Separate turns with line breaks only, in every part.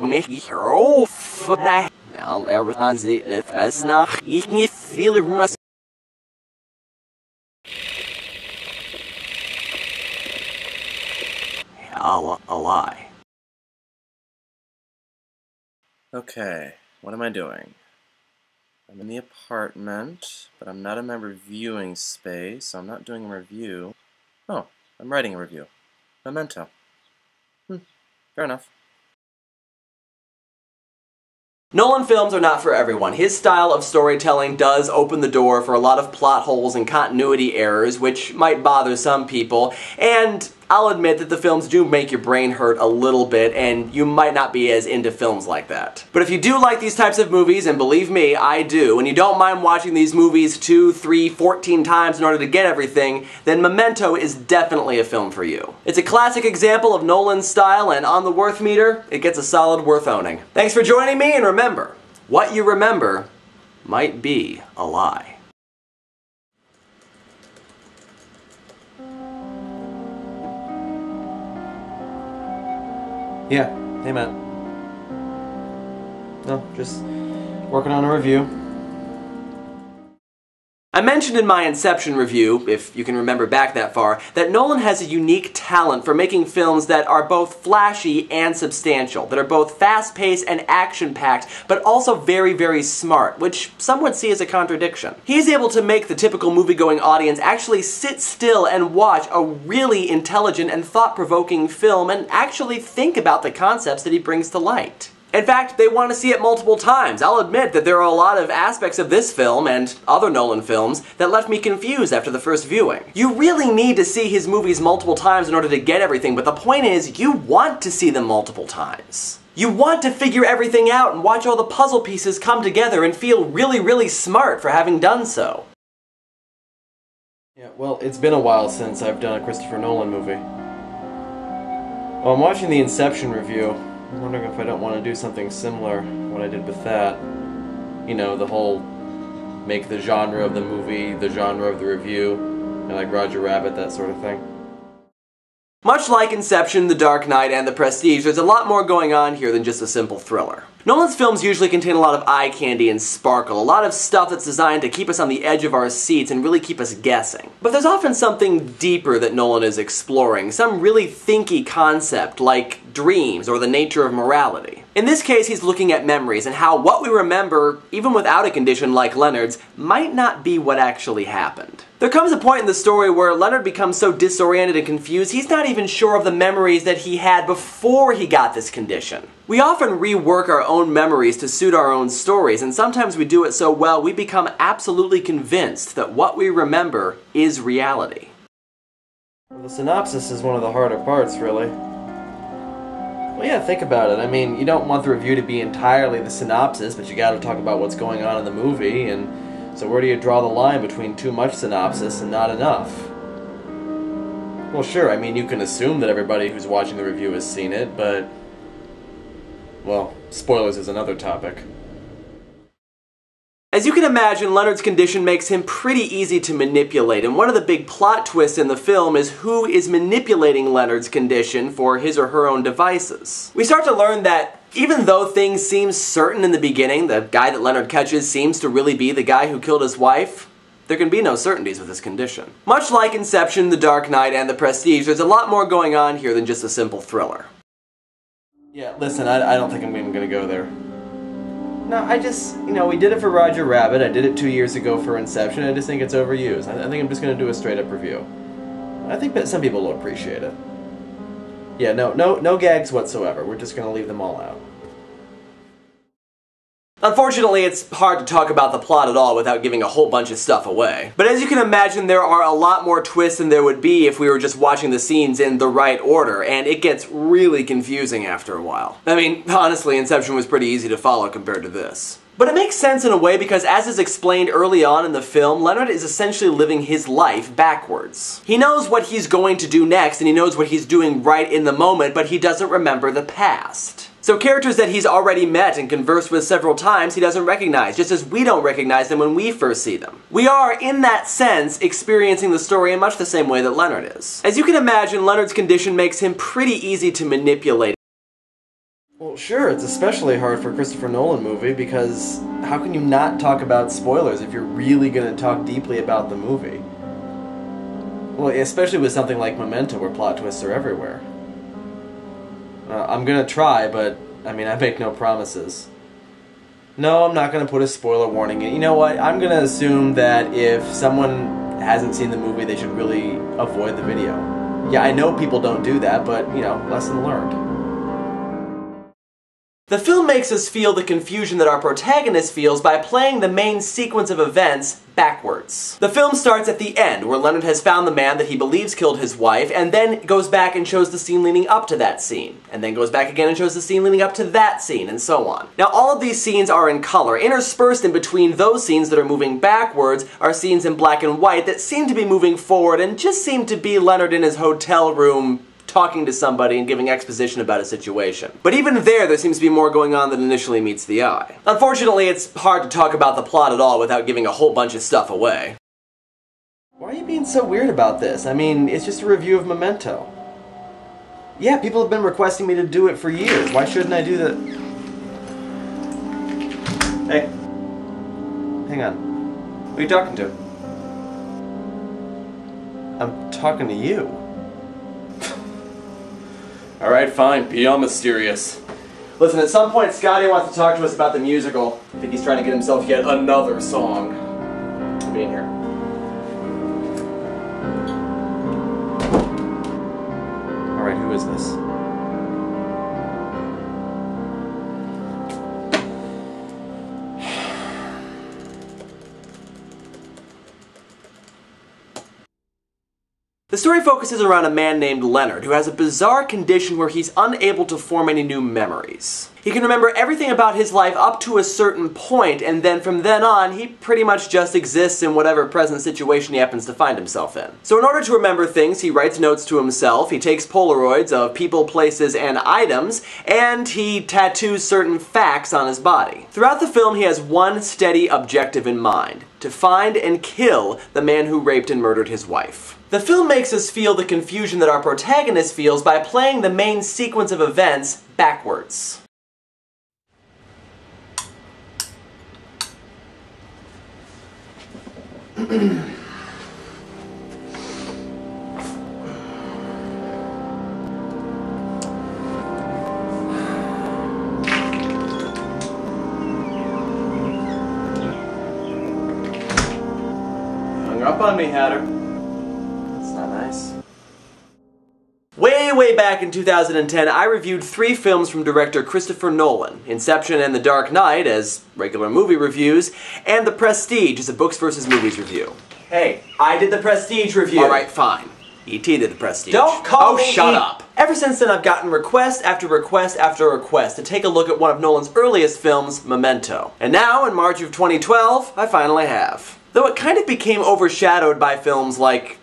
mich auf. Nou, everyone see it as nach ich nicht viel was. A lie.
Okay, what am I doing? I'm in the apartment, but I'm not in my reviewing space, so I'm not doing a review. Oh, I'm writing a review. Memento. Fair enough.
Nolan films are not for everyone. His style of storytelling does open the door for a lot of plot holes and continuity errors, which might bother some people, and I'll admit that the films do make your brain hurt a little bit, and you might not be as into films like that. But if you do like these types of movies, and believe me, I do, and you don't mind watching these movies 2, 3, 14 times in order to get everything, then Memento is definitely a film for you. It's a classic example of Nolan's style, and on the worth meter, it gets a solid worth owning. Thanks for joining me, and remember, what you remember might be a lie. Yeah, hey Matt. No, just working on a review. I mentioned in my Inception review, if you can remember back that far, that Nolan has a unique talent for making films that are both flashy and substantial, that are both fast-paced and action-packed, but also very, very smart, which some would see as a contradiction. He's able to make the typical movie-going audience actually sit still and watch a really intelligent and thought-provoking film and actually think about the concepts that he brings to light. In fact, they want to see it multiple times. I'll admit that there are a lot of aspects of this film, and other Nolan films, that left me confused after the first viewing. You really need to see his movies multiple times in order to get everything, but the point is, you want to see them multiple times. You want to figure everything out and watch all the puzzle pieces come together and feel really, really smart for having done so. Yeah, well, it's been a while since I've done a Christopher Nolan movie. While I'm watching the Inception review, I'm wondering if I don't want to do something similar to what I did with that. You know, the whole make the genre of the movie the genre of the review, like Roger Rabbit, that sort of thing. Much like Inception, The Dark Knight, and The Prestige, there's a lot more going on here than just a simple thriller. Nolan's films usually contain a lot of eye candy and sparkle, a lot of stuff that's designed to keep us on the edge of our seats and really keep us guessing. But there's often something deeper that Nolan is exploring, some really thinky concept like dreams or the nature of morality. In this case, he's looking at memories and how what we remember, even without a condition like Leonard's, might not be what actually happened. There comes a point in the story where Leonard becomes so disoriented and confused he's not even sure of the memories that he had before he got this condition. We often rework our own memories to suit our own stories, and sometimes we do it so well we become absolutely convinced that what we remember is reality. Well, the synopsis is one of the harder parts, really. Well, yeah, think about it. I mean, you don't want the review to be entirely the synopsis, but you gotta talk about what's going on in the movie, and so where do you draw the line between too much synopsis and not enough? Well, sure, I mean, you can assume that everybody who's watching the review has seen it, but well, spoilers is another topic. As you can imagine, Leonard's condition makes him pretty easy to manipulate, and one of the big plot twists in the film is who is manipulating Leonard's condition for his or her own devices. We start to learn that even though things seem certain in the beginning, the guy that Leonard catches seems to really be the guy who killed his wife, there can be no certainties with this condition. Much like Inception, The Dark Knight, and The Prestige, there's a lot more going on here than just a simple thriller. Yeah, listen, I don't think I'm even gonna go there. No, I just, you know, we did it for Roger Rabbit, I did it 2 years ago for Inception, I just think it's overused. I think I'm just gonna do a straight-up review. I think that some people will appreciate it. Yeah, no gags whatsoever, we're just gonna leave them all out. Unfortunately, it's hard to talk about the plot at all without giving a whole bunch of stuff away. But as you can imagine, there are a lot more twists than there would be if we were just watching the scenes in the right order, and it gets really confusing after a while. I mean, honestly, Inception was pretty easy to follow compared to this. But it makes sense in a way because, as is explained early on in the film, Leonard is essentially living his life backwards. He knows what he's going to do next, and he knows what he's doing right in the moment, but he doesn't remember the past. So characters that he's already met and conversed with several times he doesn't recognize, just as we don't recognize them when we first see them. We are, in that sense, experiencing the story in much the same way that Leonard is. As you can imagine, Leonard's condition makes him pretty easy to manipulate. Well, sure, it's especially hard for a Christopher Nolan movie because how can you not talk about spoilers if you're really going to talk deeply about the movie? Well, especially with something like Memento where plot twists are everywhere. I'm going to try, but, I mean, I make no promises. No, I'm not going to put a spoiler warning in. You know what? I'm going to assume that if someone hasn't seen the movie, they should really avoid the video. Yeah, I know people don't do that, but, you know, lesson learned. The film makes us feel the confusion that our protagonist feels by playing the main sequence of events backwards. The film starts at the end, where Leonard has found the man that he believes killed his wife, and then goes back and shows the scene leading up to that scene, and then goes back again and shows the scene leading up to that scene, and so on. Now, all of these scenes are in color. Interspersed in between those scenes that are moving backwards are scenes in black and white that seem to be moving forward and just seem to be Leonard in his hotel room talking to somebody and giving exposition about a situation. But even there seems to be more going on than initially meets the eye. Unfortunately, it's hard to talk about the plot at all without giving a whole bunch of stuff away. Why are you being so weird about this? I mean, it's just a review of Memento. Yeah, people have been requesting me to do it for years. Why shouldn't I do that? Hey. Hang on. Who are you talking to? I'm talking to you. Alright, fine. Beyond mysterious. Listen, at some point Scotty wants to talk to us about the musical. I think he's trying to get himself yet another song. I'll be in here. Alright, who is this? The story focuses around a man named Leonard who has a bizarre condition where he's unable to form any new memories. He can remember everything about his life up to a certain point, and then from then on, he pretty much just exists in whatever present situation he happens to find himself in. So in order to remember things, he writes notes to himself, he takes Polaroids of people, places, and items, and he tattoos certain facts on his body. Throughout the film, he has one steady objective in mind: to find and kill the man who raped and murdered his wife. The film makes us feel the confusion that our protagonist feels by playing the main sequence of events backwards. Hung up on me, Hatter. Way back in 2010, I reviewed 3 films from director Christopher Nolan: Inception and The Dark Knight as regular movie reviews, and The Prestige as a books versus movies review. Hey, I did The Prestige review. Alright, fine. E.T. did The Prestige. Don't call me shut up! Ever since then, I've gotten request after request after request to take a look at one of Nolan's earliest films, Memento. And now, in March of 2012, I finally have. Though it kind of became overshadowed by films like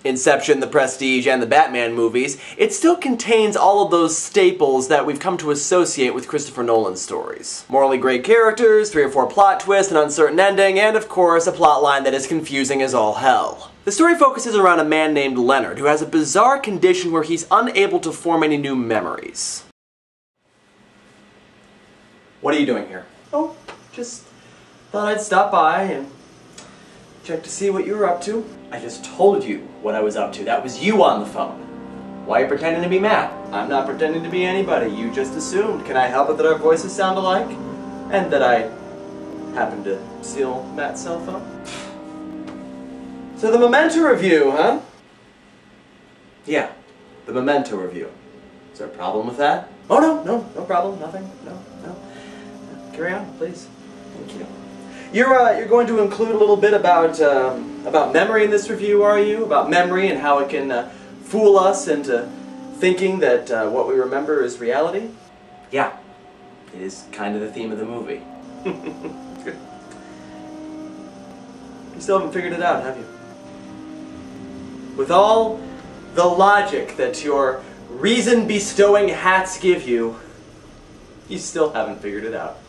Inception, The Prestige, and the Batman movies, it still contains all of those staples that we've come to associate with Christopher Nolan's stories. Morally great characters, 3 or 4 plot twists, an uncertain ending, and of course a plotline that is confusing as all hell. The story focuses around a man named Leonard who has a bizarre condition where he's unable to form any new memories. What are you doing here? Oh, just thought I'd stop by and check to see what you were up to. I just told you what I was up to. That was you on the phone. Why are you pretending to be Matt? I'm not pretending to be anybody. You just assumed. Can I help it that our voices sound alike? And that I happened to steal Matt's cell phone? So the Memento review, huh? Yeah, the Memento review. Is there a problem with that? Oh no problem, nothing, no. Carry on, please. Thank you. You're going to include a little bit about memory in this review, are you? About memory and how it can fool us into thinking that what we remember is reality? Yeah, it is kind of the theme of the movie. Good. You still haven't figured it out, have you? With all the logic that your reason-bestowing hats give you, you still haven't figured it out.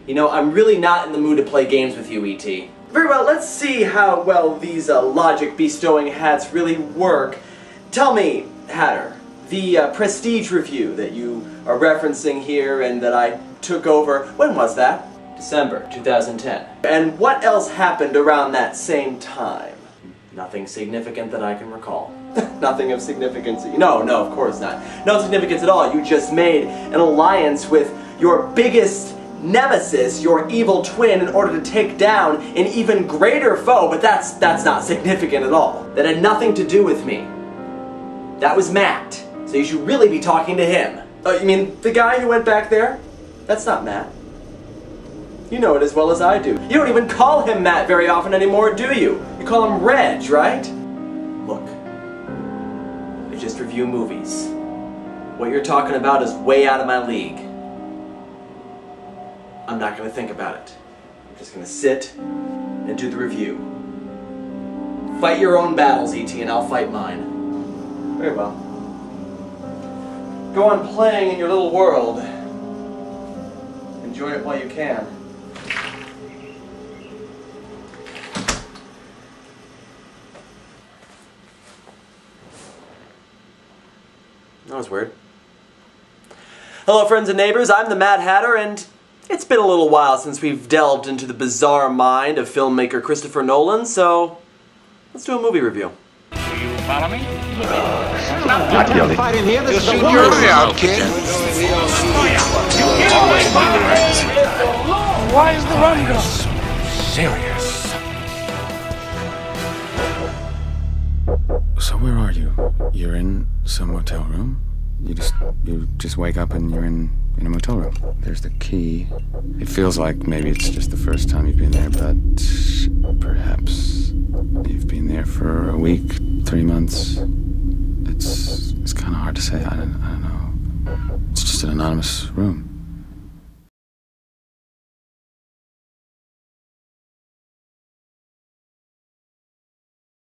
You know, I'm really not in the mood to play games with you, E.T. Very well, let's see how well these logic-bestowing hats really work. Tell me, Hatter, the Prestige review that you are referencing here and that I took over. When was that? December 2010. And what else happened around that same time? Nothing significant that I can recall. Nothing of significance. No, of course not. No significance at all. You just made an alliance with your biggest nemesis, your evil twin, in order to take down an even greater foe, but that's not significant at all. That had nothing to do with me. That was Matt. So you should really be talking to him. You mean the guy who went back there? That's not Matt. You know it as well as I do. You don't even call him Matt very often anymore, do you? You call him Reg, right? Look, I just review movies. What you're talking about is way out of my league. I'm not going to think about it. I'm just going to sit and do the review. Fight your own battles, E.T., and I'll fight mine. Very well. Go on playing in your little world. Enjoy it while you can. That was weird. Hello friends and neighbors, I'm the Mad Hatter, and it's been a little while since we've delved into the bizarre mind of filmmaker Christopher Nolan, so let's do a movie review.
Do you follow me?
Not really.
Fight in here. This is the world.
You're out, kid.
Why is the run going?
Serious. So where are you? You're in some motel room? You just wake up and you're in a motel room. There's the key. It feels like maybe it's just the first time you've been there, but perhaps you've been there for a week, 3 months. It's kind of hard to say. I don't know. It's just an anonymous room.